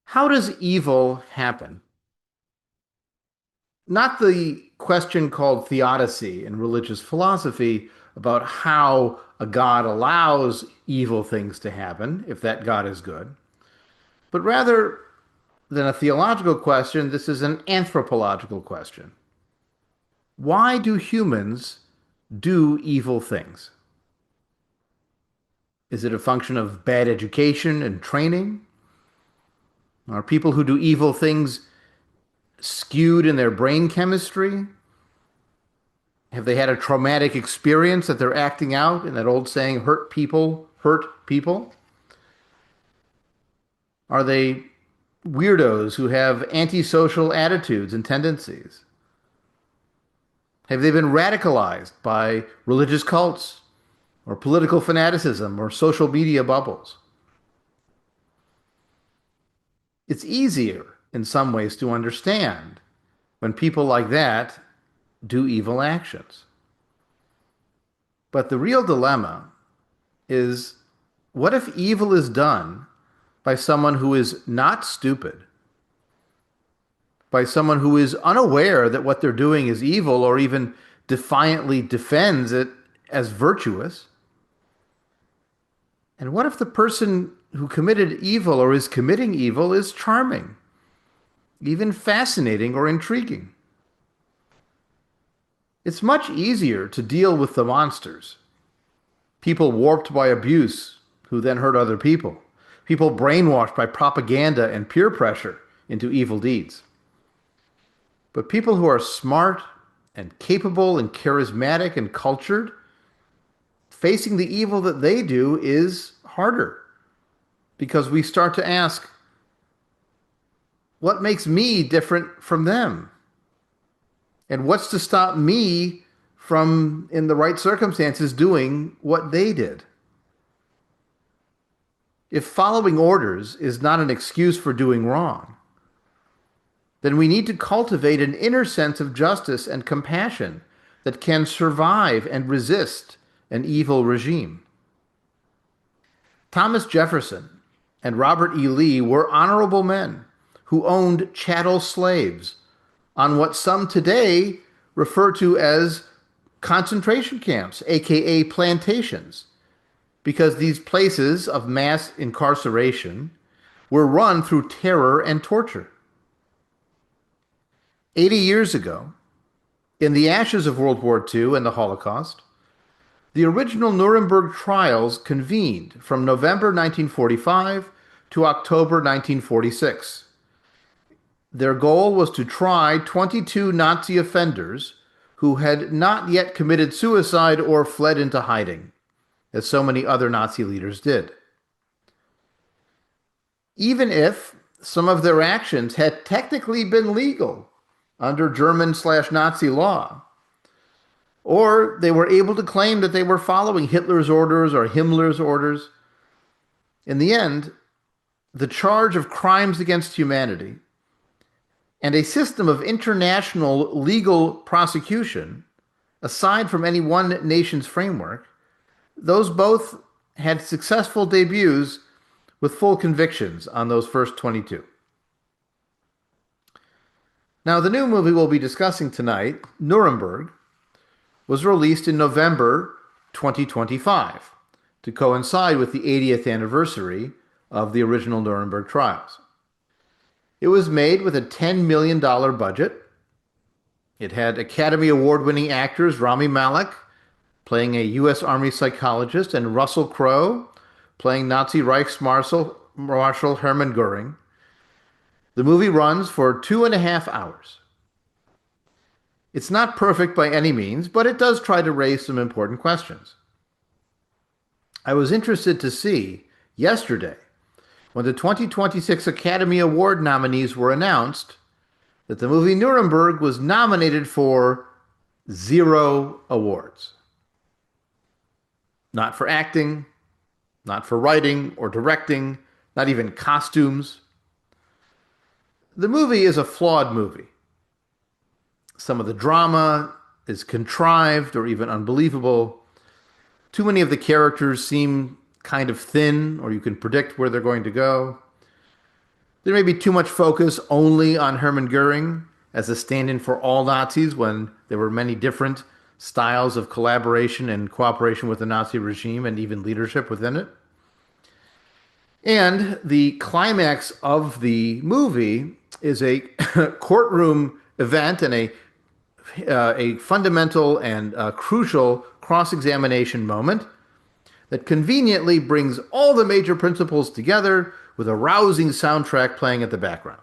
How does evil happen? Not the question called theodicy in religious philosophy about how a God allows evil things to happen, if that God is good, but rather than a theological question, this is an anthropological question. Why do humans do evil things? Is it a function of bad education and training? Are people who do evil things skewed in their brain chemistry? Have they had a traumatic experience that they're acting out in that old saying, hurt people hurt people? Are they weirdos who have antisocial attitudes and tendencies? Have they been radicalized by religious cults or political fanaticism or social media bubbles? It's easier in some ways to understand when people like that do evil actions. But the real dilemma is, what if evil is done by someone who is not stupid, by someone who is unaware that what they're doing is evil or even defiantly defends it as virtuous? And what if the person who committed evil or is committing evil is charming, even fascinating or intriguing? It's much easier to deal with the monsters, people warped by abuse who then hurt other people, people brainwashed by propaganda and peer pressure into evil deeds. But people who are smart and capable and charismatic and cultured, facing the evil that they do is harder because we start to ask, what makes me different from them? And what's to stop me from, in the right circumstances, doing what they did? If following orders is not an excuse for doing wrong, then we need to cultivate an inner sense of justice and compassion that can survive and resist an evil regime. Thomas Jefferson and Robert E. Lee were honorable men who owned chattel slaves on what some today refer to as concentration camps, aka plantations, because these places of mass incarceration were run through terror and torture. 80 years ago, in the ashes of World War II and the Holocaust, the original Nuremberg trials convened from November 1945 to October 1946. Their goal was to try 22 Nazi offenders who had not yet committed suicide or fled into hiding, as so many other Nazi leaders did. Even if some of their actions had technically been legal under German/Nazi law, or they were able to claim that they were following Hitler's orders or Himmler's orders, in the end, the charge of crimes against humanity and a system of international legal prosecution, aside from any one nation's framework, those both had successful debuts with full convictions on those first 22. Now, the new movie we'll be discussing tonight, Nuremberg, was released in November 2025 to coincide with the 80th anniversary of the original Nuremberg trials. It was made with a $10 million budget. It had Academy Award-winning actors Rami Malek playing a U.S. Army psychologist and Russell Crowe playing Nazi Marshal Hermann Goering. The movie runs for 2.5 hours. It's not perfect by any means, but it does try to raise some important questions. I was interested to see yesterday, when the 2026 Academy Award nominees were announced, that the movie Nuremberg was nominated for 0 awards. Not for acting, not for writing or directing, not even costumes. The movie is a flawed movie. Some of the drama is contrived or even unbelievable. Too many of the characters seem kind of thin, or you can predict where they're going to go. There may be too much focus only on Hermann Goering as a stand-in for all Nazis when there were many different styles of collaboration and cooperation with the Nazi regime and even leadership within it. And the climax of the movie is a courtroom event and a fundamental and crucial cross-examination moment that conveniently brings all the major principles together with a rousing soundtrack playing at the background.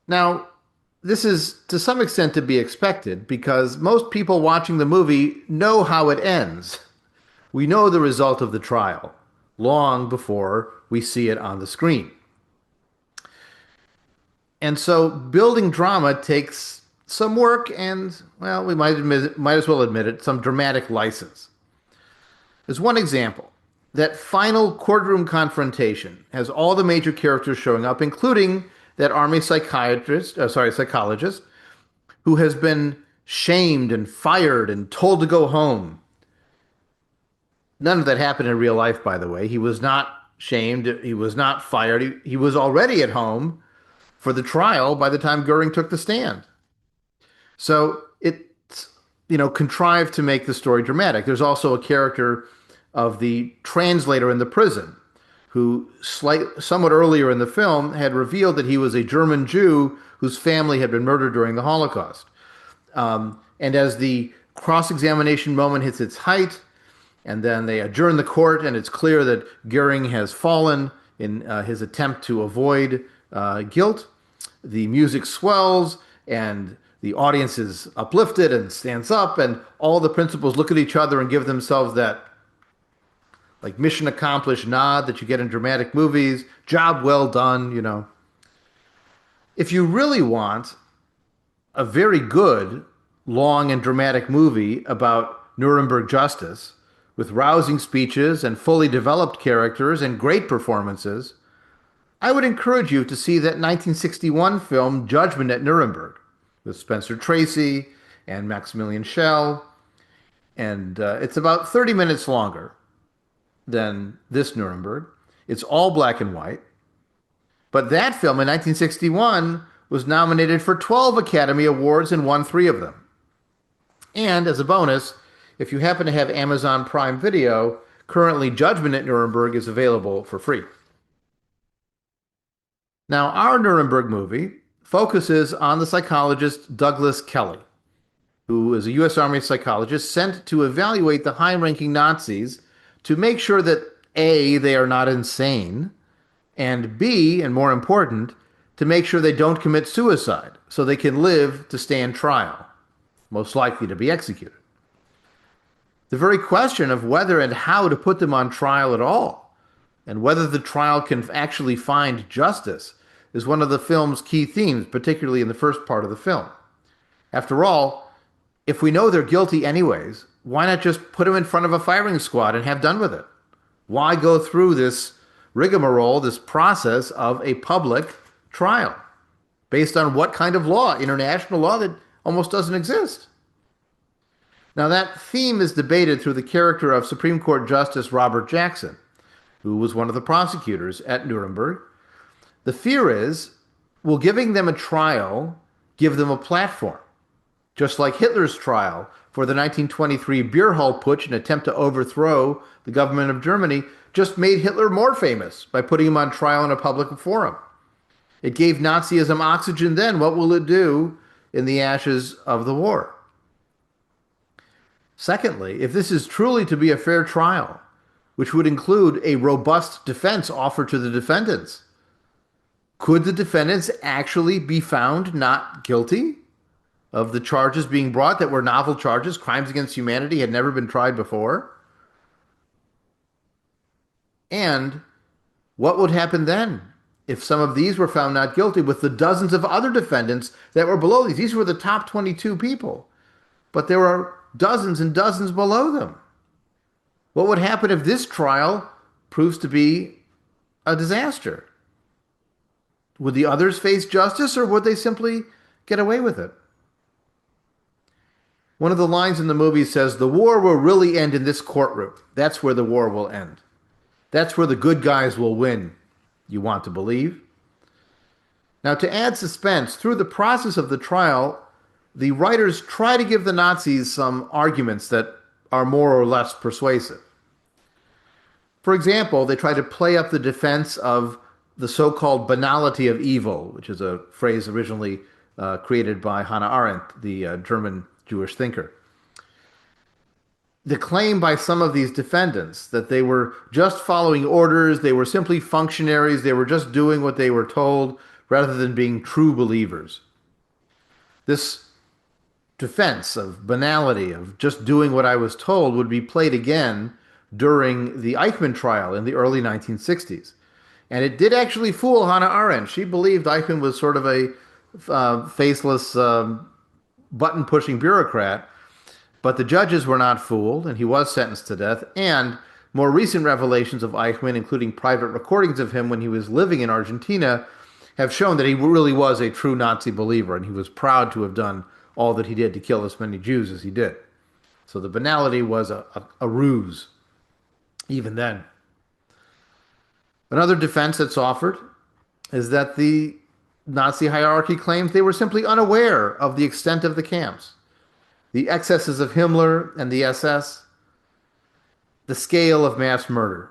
Now, this is to some extent to be expected because most people watching the movie know how it ends. We know the result of the trial long before we see it on the screen. And so building drama takes some work and, well, we might as well admit it, some dramatic license. As one example, that final courtroom confrontation has all the major characters showing up, including that army psychologist, who has been shamed and fired and told to go home. None of that happened in real life, by the way. He was not shamed. He was not fired. He was already at home for the trial by the time Goering took the stand. So it's, contrived to make the story dramatic. There's also a character of the translator in the prison who somewhat earlier in the film had revealed that he was a German Jew whose family had been murdered during the Holocaust. And as the cross-examination moment hits its height, and then they adjourn the court, and it's clear that Goering has fallen in his attempt to avoid guilt, the music swells, and the audience is uplifted and stands up, and all the principals look at each other and give themselves that like mission accomplished nod that you get in dramatic movies. Job well done. If you really want a very good, long and dramatic movie about Nuremberg justice with rousing speeches and fully developed characters and great performances, I would encourage you to see that 1961 film Judgment at Nuremberg with Spencer Tracy and Maximilian Schell. And it's about 30 minutes longer than this Nuremberg. It's all black and white. But that film in 1961 was nominated for 12 Academy Awards and won 3 of them. And as a bonus, if you happen to have Amazon Prime Video, currently Judgment at Nuremberg is available for free. Now, our Nuremberg movie focuses on the psychologist Douglas Kelly, who is a U.S. Army psychologist sent to evaluate the high-ranking Nazis to make sure that A, they are not insane, and B, and more important, to make sure they don't commit suicide so they can live to stand trial, most likely to be executed. The very question of whether and how to put them on trial at all, and whether the trial can actually find justice, is one of the film's key themes, particularly in the first part of the film. After all, if we know they're guilty anyways, why not just put them in front of a firing squad and have done with it? Why go through this rigmarole, this process of a public trial? Based on what kind of law? International law that almost doesn't exist. Now, that theme is debated through the character of Supreme Court Justice Robert Jackson, who was one of the prosecutors at Nuremberg. The fear is, will giving them a trial give them a platform? Just like Hitler's trial for the 1923 beer hall putsch, an attempt to overthrow the government of Germany, just made Hitler more famous by putting him on trial in a public forum. It gave Nazism oxygen then. What will it do in the ashes of the war? Secondly, if this is truly to be a fair trial, which would include a robust defense offered to the defendants, could the defendants actually be found not guilty of the charges being brought that were novel charges, crimes against humanity, had never been tried before? And what would happen then if some of these were found not guilty with the dozens of other defendants that were below these? These were the top 22 people, but there were dozens and dozens below them. What would happen if this trial proves to be a disaster? Would the others face justice, or would they simply get away with it? One of the lines in the movie says, "The war will really end in this courtroom. That's where the war will end. That's where the good guys will win. you want to believe. Now, to add suspense, through the process of the trial, the writers try to give the Nazis some arguments that are more or less persuasive. For example, they try to play up the defense of the so-called banality of evil, which is a phrase originally created by Hannah Arendt, the German Jewish thinker. The claim by some of these defendants that they were just following orders, they were simply functionaries, they were just doing what they were told rather than being true believers. This defense of banality, of just doing what I was told, would be played again during the Eichmann trial in the early 1960s. And it did actually fool Hannah Arendt. She believed Eichmann was sort of a faceless, button-pushing bureaucrat. But the judges were not fooled, and he was sentenced to death. And more recent revelations of Eichmann, including private recordings of him when he was living in Argentina, have shown that he really was a true Nazi believer, and he was proud to have done all that he did to kill as many Jews as he did. So the banality was a ruse, even then. Another defense that's offered is that the Nazi hierarchy claims they were simply unaware of the extent of the camps, the excesses of Himmler and the SS, the scale of mass murder.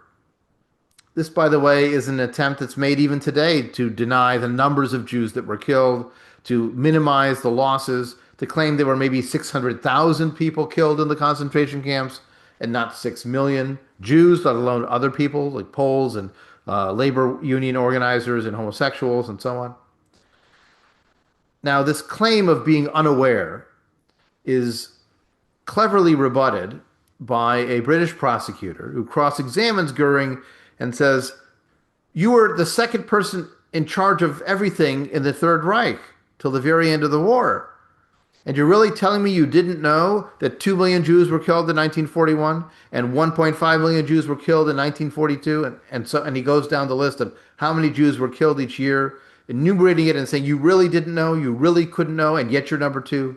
This, by the way, is an attempt that's made even today to deny the numbers of Jews that were killed, to minimize the losses, to claim there were maybe 600,000 people killed in the concentration camps and not 6 million Jews, let alone other people like Poles and labor union organizers and homosexuals and so on. Now, this claim of being unaware is cleverly rebutted by a British prosecutor who cross-examines Goering and says, "You were the second person in charge of everything in the Third Reich till the very end of the war. And you're really telling me you didn't know that 2 million Jews were killed in 1941 and 1.5 million Jews were killed in 1942? And he goes down the list of how many Jews were killed each year, enumerating it and saying, you really didn't know, you really couldn't know, and yet you're number two.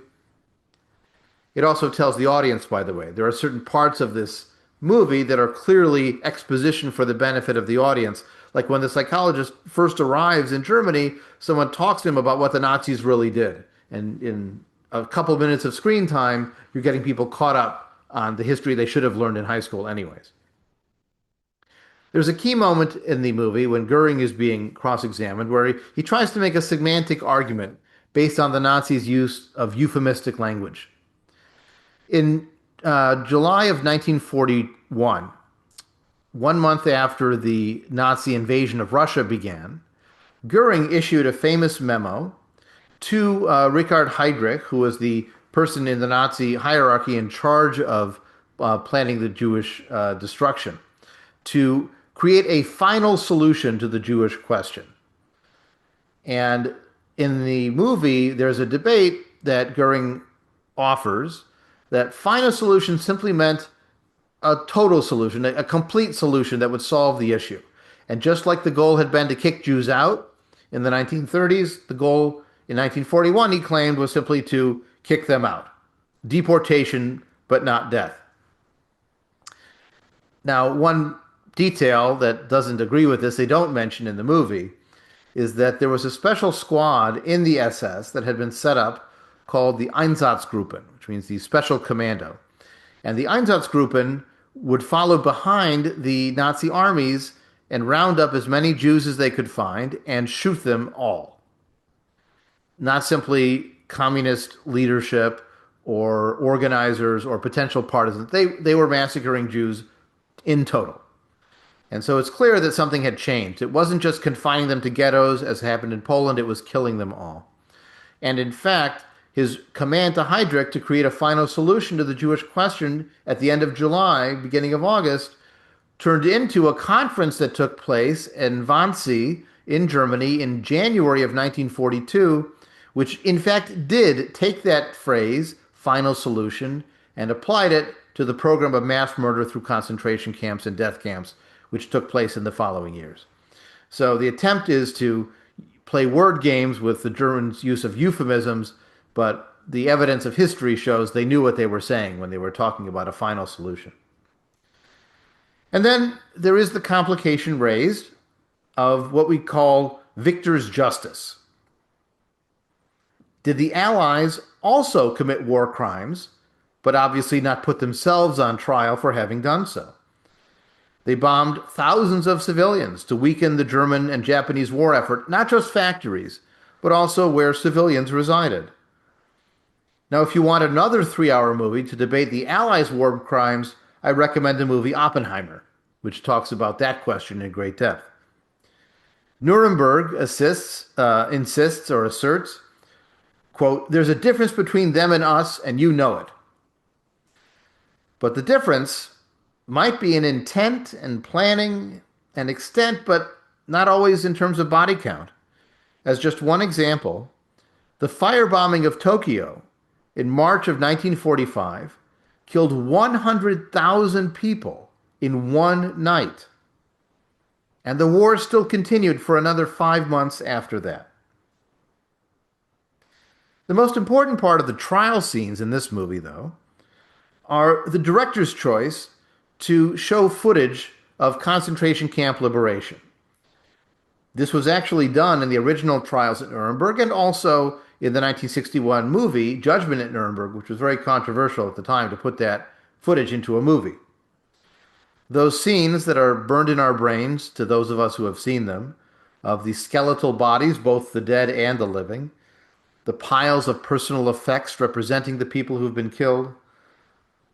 It also tells the audience, by the way, there are certain parts of this movie that are clearly exposition for the benefit of the audience. Like when the psychologist first arrives in Germany, someone talks to him about what the Nazis really did. And in a couple of minutes of screen time, you're getting people caught up on the history they should have learned in high school anyways. There's a key moment in the movie when Goering is being cross-examined where he tries to make a semantic argument based on the Nazis' use of euphemistic language. In July of 1941, 1 month after the Nazi invasion of Russia began, Goering issued a famous memo to Richard Heydrich, who was the person in the Nazi hierarchy in charge of planning the Jewish destruction, to create a final solution to the Jewish question. And in the movie, there's a debate that Goering offers that final solution simply meant a total solution, a complete solution that would solve the issue. And just like the goal had been to kick Jews out in the 1930s, the goal in 1941, he claimed, was simply to kick them out. Deportation, but not death. Now, one detail that doesn't agree with this, they don't mention in the movie, is that there was a special squad in the SS that had been set up called the Einsatzgruppen, which means the Special Commando. And the Einsatzgruppen would follow behind the Nazi armies and round up as many Jews as they could find and shoot them all. Not simply communist leadership or organizers or potential partisans. They were massacring Jews in total. And so it's clear that something had changed. It wasn't just confining them to ghettos as happened in Poland, it was killing them all. And in fact, his command to Heydrich to create a final solution to the Jewish question at the end of July, beginning of August, turned into a conference that took place in Wannsee in Germany in January of 1942, which in fact did take that phrase, final solution, and applied it to the program of mass murder through concentration camps and death camps, which took place in the following years. So the attempt is to play word games with the Germans' use of euphemisms, but the evidence of history shows they knew what they were saying when they were talking about a final solution. And then there is the complication raised of what we call victor's justice. Did the Allies also commit war crimes, but obviously not put themselves on trial for having done so? They bombed thousands of civilians to weaken the German and Japanese war effort, not just factories, but also where civilians resided. Now, if you want another 3-hour movie to debate the Allies' war crimes, I recommend the movie Oppenheimer, which talks about that question in great depth. Nuremberg insists or asserts, quote, there's a difference between them and us, and you know it. But the difference might be in intent and planning and extent, but not always in terms of body count. As just one example, the firebombing of Tokyo in March of 1945 killed 100,000 people in one night. And the war still continued for another 5 months after that. The most important part of the trial scenes in this movie, though, are the director's choice to show footage of concentration camp liberation. This was actually done in the original trials at Nuremberg and also in the 1961 movie Judgment at Nuremberg, which was very controversial at the time to put that footage into a movie. Those scenes that are burned in our brains, to those of us who have seen them, of the skeletal bodies, both the dead and the living, the piles of personal effects representing the people who've been killed,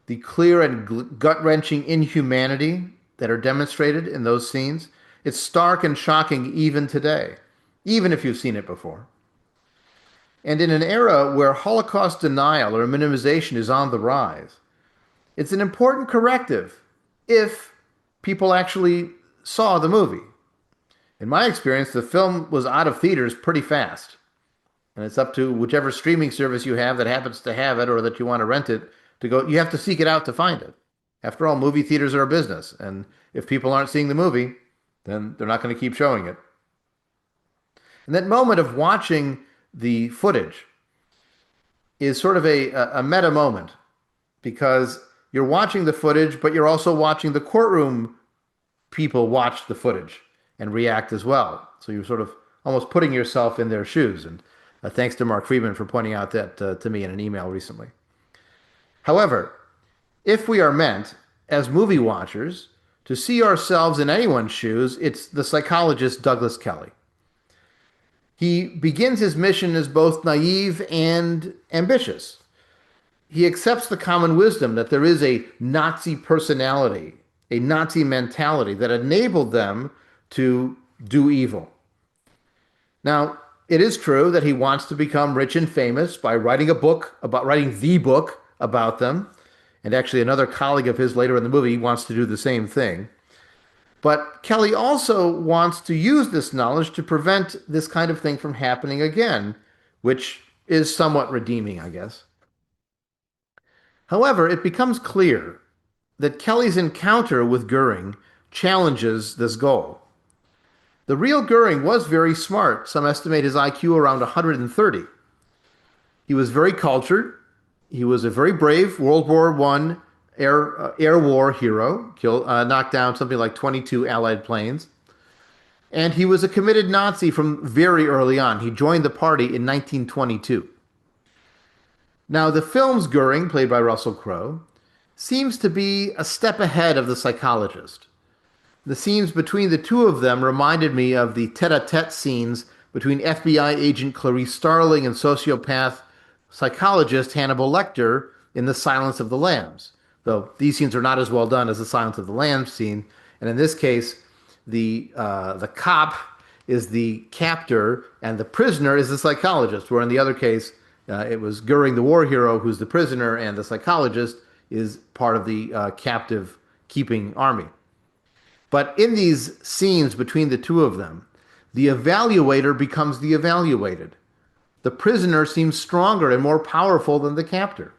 the clear and gut-wrenching inhumanity that are demonstrated in those scenes, it's stark and shocking even today, even if you've seen it before. And in an era where Holocaust denial or minimization is on the rise, it's an important corrective if people actually saw the movie. In my experience, the film was out of theaters pretty fast. And it's up to whichever streaming service you have that happens to have it or that you want to rent it to go. You have to seek it out to find it. After all, movie theaters are a business. And if people aren't seeing the movie, then they're not going to keep showing it. And that moment of watching the footage is sort of a meta moment because you're watching the footage, but you're also watching the courtroom people watch the footage and react as well. So you're sort of almost putting yourself in their shoes. And thanks to Mark Friedman for pointing out that to me in an email recently. However, if we are meant, as movie watchers, to see ourselves in anyone's shoes, it's the psychologist Douglas Kelly. He begins his mission as both naive and ambitious. He accepts the common wisdom that there is a Nazi personality, a Nazi mentality that enabled them to do evil. Now, it is true that he wants to become rich and famous by writing the book about them. And actually, another colleague of his later in the movie wants to do the same thing. But Kelly also wants to use this knowledge to prevent this kind of thing from happening again, which is somewhat redeeming, I guess. However, it becomes clear that Kelly's encounter with Goering challenges this goal. The real Goering was very smart. Some estimate his IQ around 130. He was very cultured. He was a very brave World War I air war hero, knocked down something like 22 Allied planes. And he was a committed Nazi from very early on. He joined the party in 1922. Now, the film's Goering, played by Russell Crowe, seems to be a step ahead of the psychologist. The scenes between the two of them reminded me of the tete-a-tete scenes between FBI agent Clarice Starling and sociopath psychologist Hannibal Lecter in The Silence of the Lambs. Though these scenes are not as well done as the Silence of the Lambs scene. And in this case, the cop is the captor and the prisoner is the psychologist, where in the other case, it was Goering, the war hero, who's the prisoner, and the psychologist is part of the captive keeping army. But in these scenes between the two of them, the evaluator becomes the evaluated. The prisoner seems stronger and more powerful than the captor.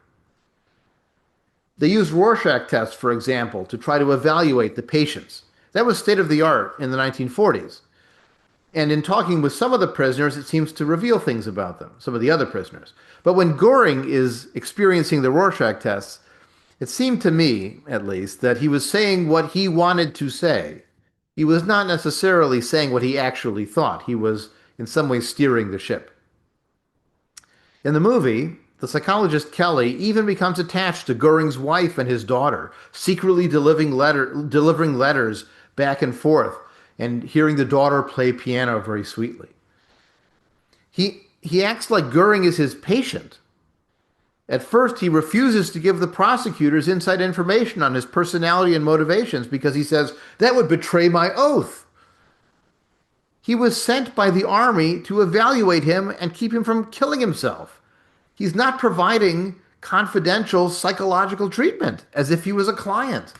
They used Rorschach tests, for example, to try to evaluate the patients. That was state of the art in the 1940s. And in talking with some of the prisoners, it seems to reveal things about them, some of the other prisoners. But when Goering is experiencing the Rorschach tests, it seemed to me, at least, that he was saying what he wanted to say, He was not necessarily saying what he actually thought. He was in some way steering the ship. In the movie, the psychologist Kelly even becomes attached to Goering's wife and his daughter, secretly delivering letters back and forth and hearing the daughter play piano very sweetly. He acts like Goering is his patient. At first, he refuses to give the prosecutors inside information on his personality and motivations because he says, that would betray my oath. He was sent by the army to evaluate him and keep him from killing himself. He's not providing confidential psychological treatment as if he was a client.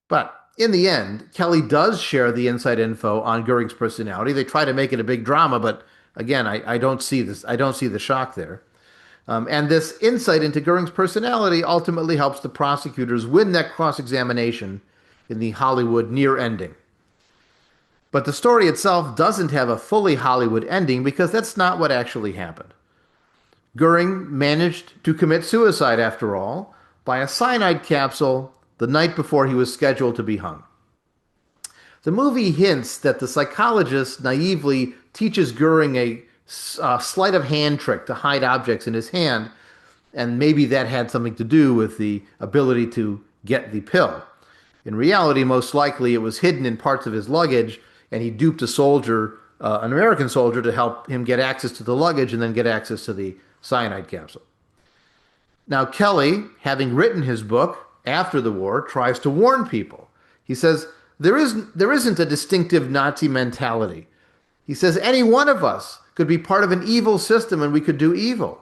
But in the end, Kelly does share the inside info on Goering's personality. They try to make it a big drama, but again, I don't see this. I don't see the shock there. And this insight into Goering's personality ultimately helps the prosecutors win that cross-examination in the Hollywood near ending. But the story itself doesn't have a fully Hollywood ending because that's not what actually happened. Goering managed to commit suicide, after all, by a cyanide capsule the night before he was scheduled to be hung. The movie hints that the psychologist naively teaches Goering a sleight of hand trick to hide objects in his hand, and maybe that had something to do with the ability to get the pill. In reality, most likely it was hidden in parts of his luggage, and he duped a soldier, an American soldier, to help him get access to the luggage and then get access to the cyanide capsule. Now, Kelly, having written his book after the war, tries to warn people. He says, there isn't a distinctive Nazi mentality. He says, any one of us could be part of an evil system and we could do evil.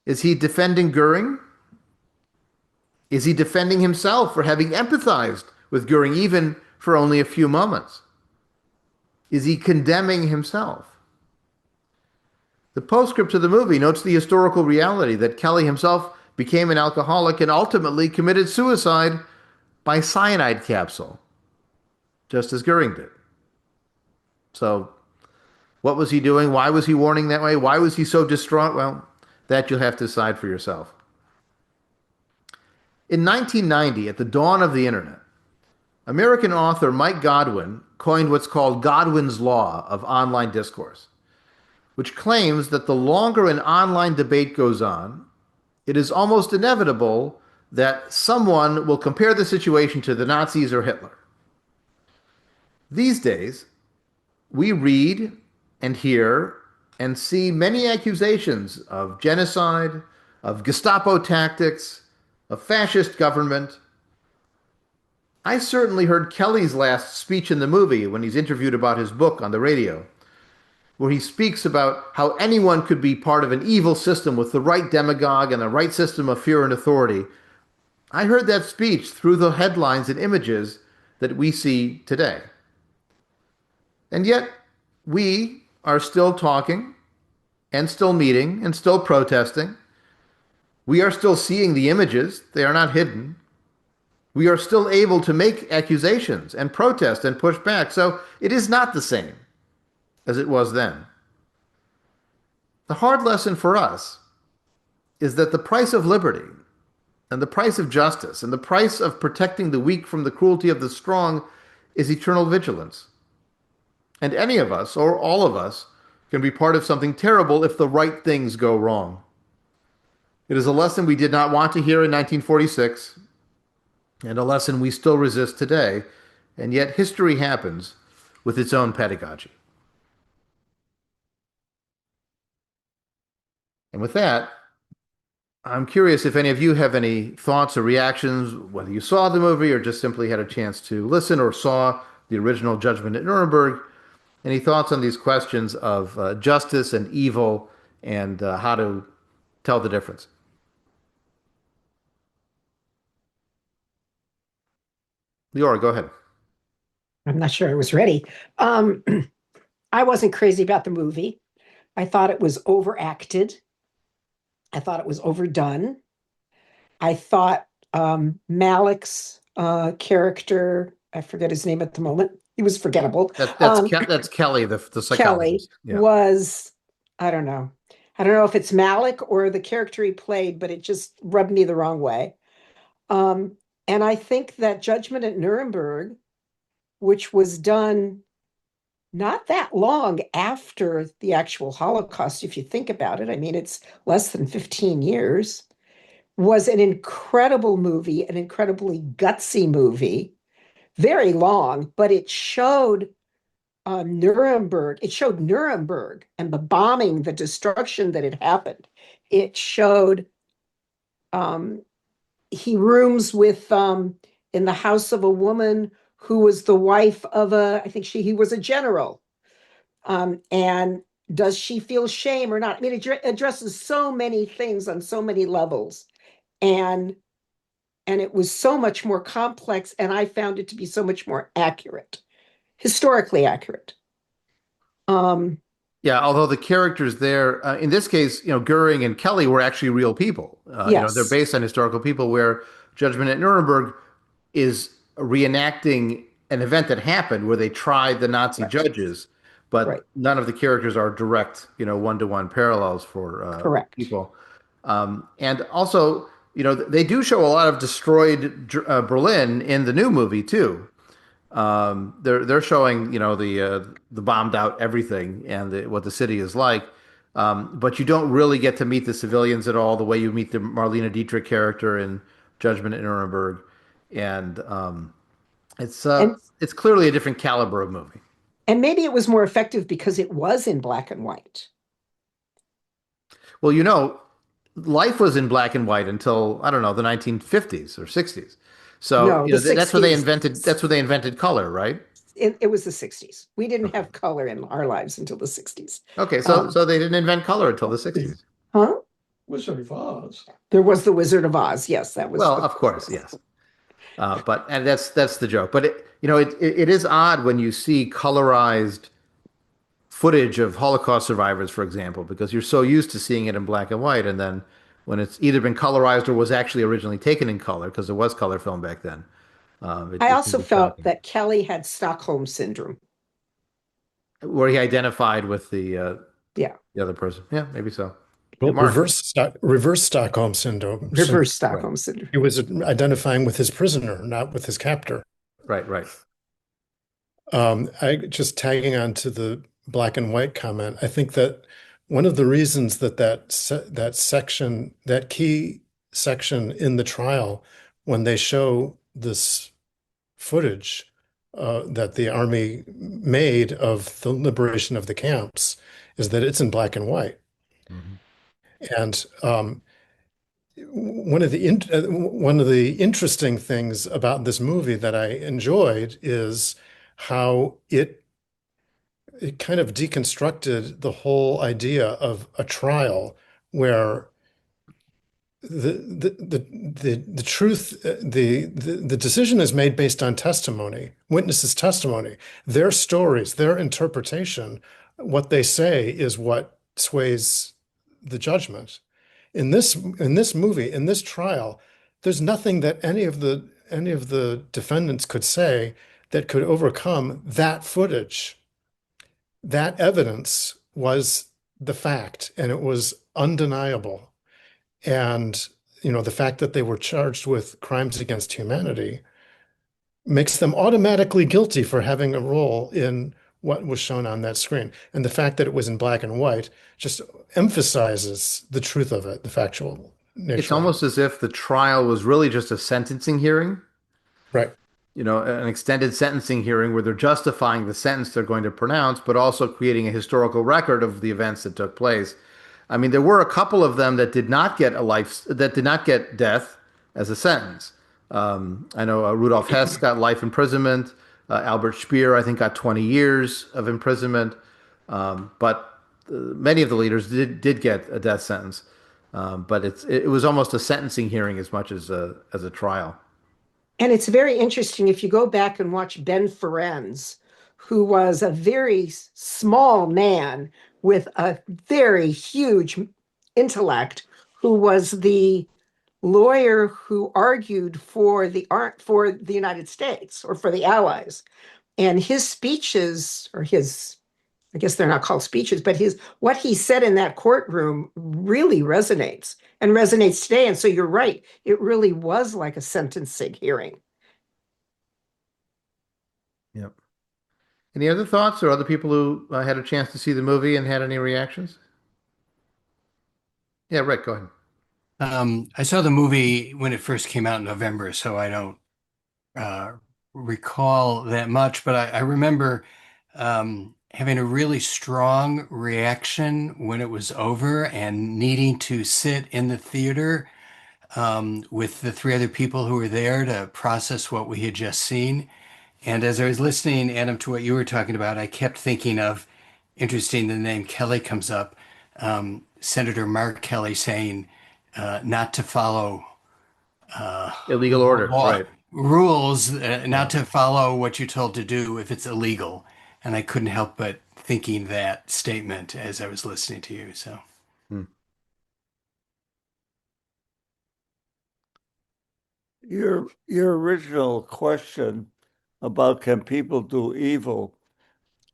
Is he defending Goering? Is he defending himself for having empathized with Goering even for only a few moments? Is he condemning himself? The postscript to the movie notes the historical reality that Kelly himself became an alcoholic and ultimately committed suicide by cyanide capsule, just as Goering did. So, what was he doing? Why was he warning that way? Why was he so distraught? Well, that you'll have to decide for yourself. In 1990, at the dawn of the internet, American author Mike Godwin coined what's called Godwin's Law of online discourse, which claims that the longer an online debate goes on, it is almost inevitable that someone will compare the situation to the Nazis or Hitler. These days, we read and hear and see many accusations of genocide, of Gestapo tactics, of fascist government. I certainly heard Kelly's last speech in the movie when he's interviewed about his book on the radio, where he speaks about how anyone could be part of an evil system with the right demagogue and the right system of fear and authority. I heard that speech through the headlines and images that we see today. And yet, we are still talking and still meeting and still protesting. We are still seeing the images. They are not hidden. We are still able to make accusations and protest and push back. So it is not the same as it was then. The hard lesson for us is that the price of liberty and the price of justice and the price of protecting the weak from the cruelty of the strong is eternal vigilance. And any of us, or all of us, can be part of something terrible if the right things go wrong. It is a lesson we did not want to hear in 1946, and a lesson we still resist today, and yet history happens with its own pedagogy. And with that, I'm curious if any of you have any thoughts or reactions, whether you saw the movie or just simply had a chance to listen or saw the original Judgment at Nuremberg. Any thoughts on these questions of justice and evil and how to tell the difference? Leora, go ahead. I'm not sure I was ready. Um, I wasn't crazy about the movie. I thought it was overacted. I thought it was overdone. I thought Malik's character, I forget his name at the moment. He was forgettable. That's Kelly, the Kelly psychologist. Yeah. was, I don't know. I don't know if it's Malik or the character he played, but it just rubbed me the wrong way. Um, And I think that Judgment at Nuremberg, which was done not that long after the actual Holocaust, if you think about it, I mean, it's less than 15 years, was an incredible movie, an incredibly gutsy movie, very long, but it showed Nuremberg. It showed Nuremberg and the bombing, the destruction that had happened. It showed um, he rooms with in the house of a woman who was the wife of I think he was a general. And does she feel shame or not? I mean, it addresses so many things on so many levels. And it was so much more complex, and I found it to be so much more accurate, historically accurate. Um, Yeah, although the characters there, in this case, Goering and Kelly were actually real people. They're yes, based on historical people, where Judgment at Nuremberg is reenacting an event that happened where they tried the Nazi correct, judges, but right, none of the characters are direct, one-to-one parallels for correct. people. And also, they do show a lot of destroyed Berlin in the new movie too. They're showing the bombed out everything and what the city is like, but you don't really get to meet the civilians at all the way you meet the Marlene Dietrich character in Judgment at Nuremberg, and And it's clearly a different caliber of movie. maybe it was more effective because it was in black and white. Well, life was in black and white until I don't know the 1950s or 60s. So No, the that's where they 60s. invented color, right? It was the 60s. We didn't Okay. have color in our lives until the 60s. Okay, so Um, so they didn't invent color until the 60s. huh? Wizard of Oz. There was the Wizard of Oz. Yes, that was Well, the of course, yes. But and that's the joke. But it is odd when you see colorized footage of Holocaust survivors, for example, because you're so used to seeing it in black and white, and then when it's either been colorized or was actually originally taken in color, because there was color film back then, I it can also be felt shocking. that Kelly had Stockholm syndrome. Where he identified with Yeah, the other person. Yeah, maybe so. Yeah, Well, Mark. reverse Stockholm syndrome. reverse Right, Stockholm syndrome. He was identifying with his prisoner, not with his captor. right, right. I just tagging on to the black and white comment. I think that one of the reasons that section, that key section in the trial, when they show this footage that the army made of the liberation of the camps, is that it's in black and white. Mhm. And one of the interesting things about this movie that I enjoyed is how it kind of deconstructed the whole idea of a trial where the truth the decision is made based on testimony, witnesses' testimony, their stories, their interpretation. What they say is what sways the judgment. In this movie, in this trial, there's nothing that any of the defendants could say that could overcome that footage. That evidence was the fact, and it was undeniable. And the fact that they were charged with crimes against humanity makes them automatically guilty for having a role in what was shown on that screen. And the fact that it was in black and white just emphasizes the truth of it, the factual It's nature of it. almost as if the trial was really just a sentencing hearing, Right. an extended sentencing hearing where they're justifying the sentence they're going to pronounce, but also creating a historical record of the events that took place. I mean, there were a couple of them that did not get death as a sentence. I know Rudolf Hess got life imprisonment. Albert Speer, I think, got 20 years of imprisonment. But many of the leaders did get a death sentence. But it was almost a sentencing hearing as much as a trial. And it's very interesting if you go back and watch Ben Ferencz, who was a very small man with a very huge intellect, who was the lawyer who argued for the United States or for the Allies. And his speeches or his I guess they're not called speeches, but what he said in that courtroom really resonates and resonates today. And so you're right. It really was like a sentencing hearing. Yep. Any other thoughts or other people who had a chance to see the movie and had any reactions? Yeah, Rick, go ahead. I saw the movie when it first came out in November, so I don't uh, recall that much, but I remember having a really strong reaction when it was over and needing to sit in the theater with the three other people who were there to process what we had just seen. And as I was listening, Adam, to what you were talking about, I kept thinking of, interesting, the name Kelly comes up, Senator Mark Kelly saying not to follow Illegal order, law right. rules, Yeah. not to follow what you're told to do if it's illegal. And I couldn't help but thinking that statement as I was listening to you. So, Hmm. Your original question about can people do evil?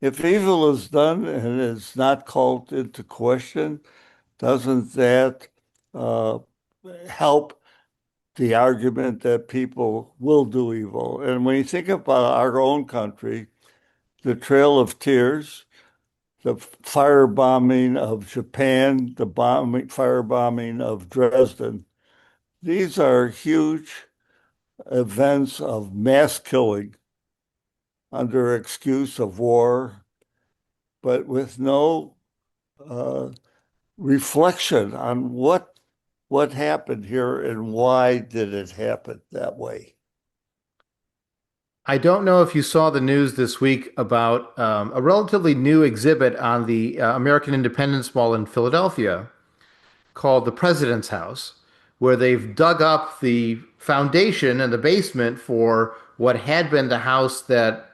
If evil is done and is not called into question, doesn't that uh, help the argument that people will do evil? And when you think about our own country, the Trail of Tears, the firebombing of Japan, the firebombing of Dresden, these are huge events of mass killing under excuse of war, but with no uh, reflection on what happened here and why did it happen that way. I don't know if you saw the news this week about a relatively new exhibit on the American Independence Mall in Philadelphia called the President's House, where they've dug up the foundation and the basement for what had been the house that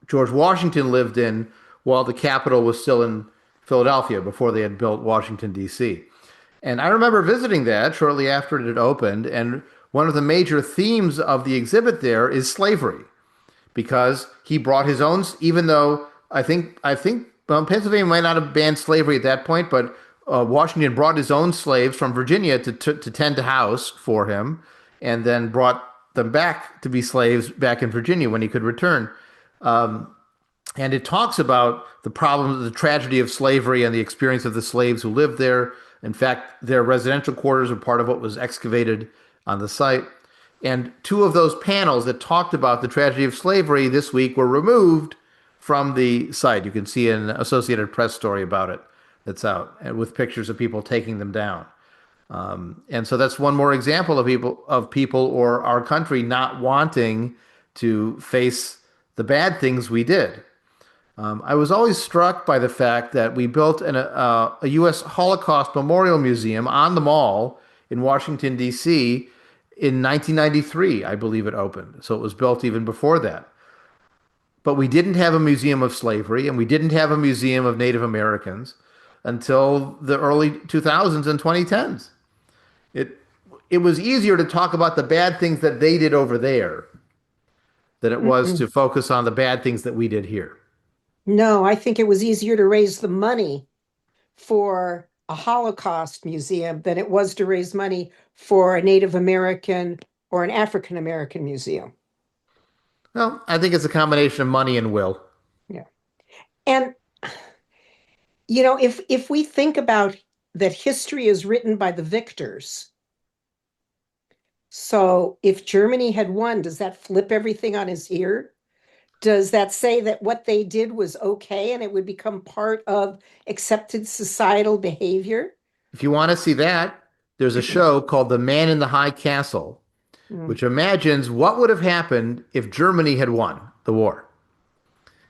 George Washington lived in while the Capitol was still in Philadelphia before they had built Washington, D.C. And I remember visiting that shortly after it had opened, and one of the major themes of the exhibit there is slavery because he brought his own. Even though I think Pennsylvania might not have banned slavery at that point, but Washington brought his own slaves from Virginia to tend a house for him, and then brought them back to be slaves back in Virginia when he could return. And it talks about the problems, the tragedy of slavery, and the experience of the slaves who lived there. In fact, their residential quarters are part of what was excavated on the site. And two of those panels that talked about the tragedy of slavery this week were removed from the site. You can see an Associated Press story about it that's out, and with pictures of people taking them down. And so that's one more example of people or our country not wanting to face the bad things we did. I was always struck by the fact that we built a U.S. Holocaust Memorial Museum on the mall in Washington, D.C. in 1993, I believe it opened. So it was built even before that. But we didn't have a museum of slavery and we didn't have a museum of Native Americans until the early 2000s and 2010s. It, it was easier to talk about the bad things that they did over there than it was Mm-mm. to focus on the bad things that we did here. No, I think it was easier to raise the money for a Holocaust museum than it was to raise money for a Native American or an African American museum. Well, I think it's a combination of money and will. Yeah. And if we think about that history is written by the victors. So if Germany had won, does that flip everything on his ear? Does that say that what they did was okay and it would become part of accepted societal behavior? If you want to see that, there's a show called The Man in the High Castle, Mm. which imagines what would have happened if Germany had won the war.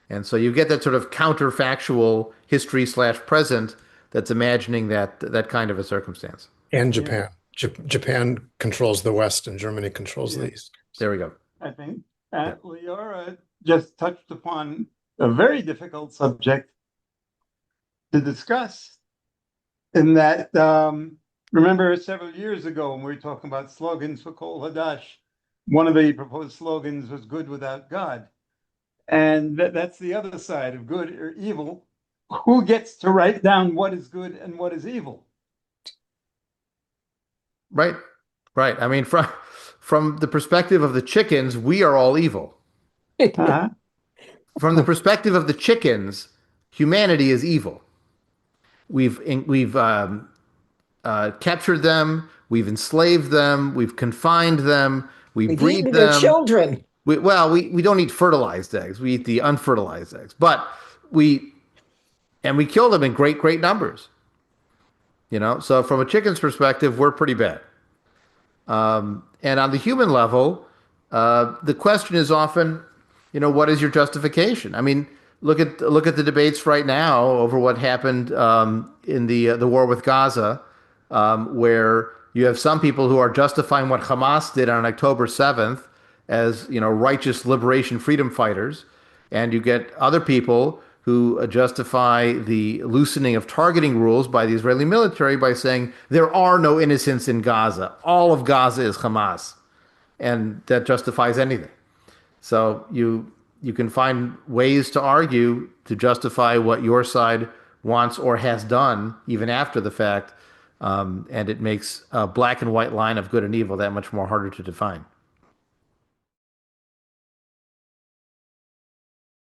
And so you get that sort of counterfactual history slash present that's imagining that kind of a circumstance. And Yeah, Japan. Japan controls the West and Germany controls yeah. the East. There we go. I think Yeah. Leora just touched upon a very difficult subject to discuss. In that, remember several years ago when we were talking about slogans for Kol Hadash, one of the proposed slogans was "Good without God," and that's the other side of good or evil. who gets to write down what is good and what is evil? Right. Right. I mean, from the perspective of the chickens, we are all evil. Uh-huh. From the perspective of the chickens, humanity is evil. We've captured them, we've enslaved them, we've confined them, we We've breed eaten their them. children. We don't eat fertilized eggs. We eat the unfertilized eggs. But we we kill them in great numbers. So from a chicken's perspective, we're pretty bad. And on the human level, the question is often, what is your justification? I mean, look at the debates right now over what happened in the war with Gaza, where you have some people who are justifying what Hamas did on October 7th as righteous liberation freedom fighters, and you get other people who justify the loosening of targeting rules by the Israeli military by saying there are no innocents in Gaza. All of Gaza is Hamas, and that justifies anything. So you can find ways to argue to justify what your side wants or has done, even after the fact, and it makes a black and white line of good and evil that much more harder to define.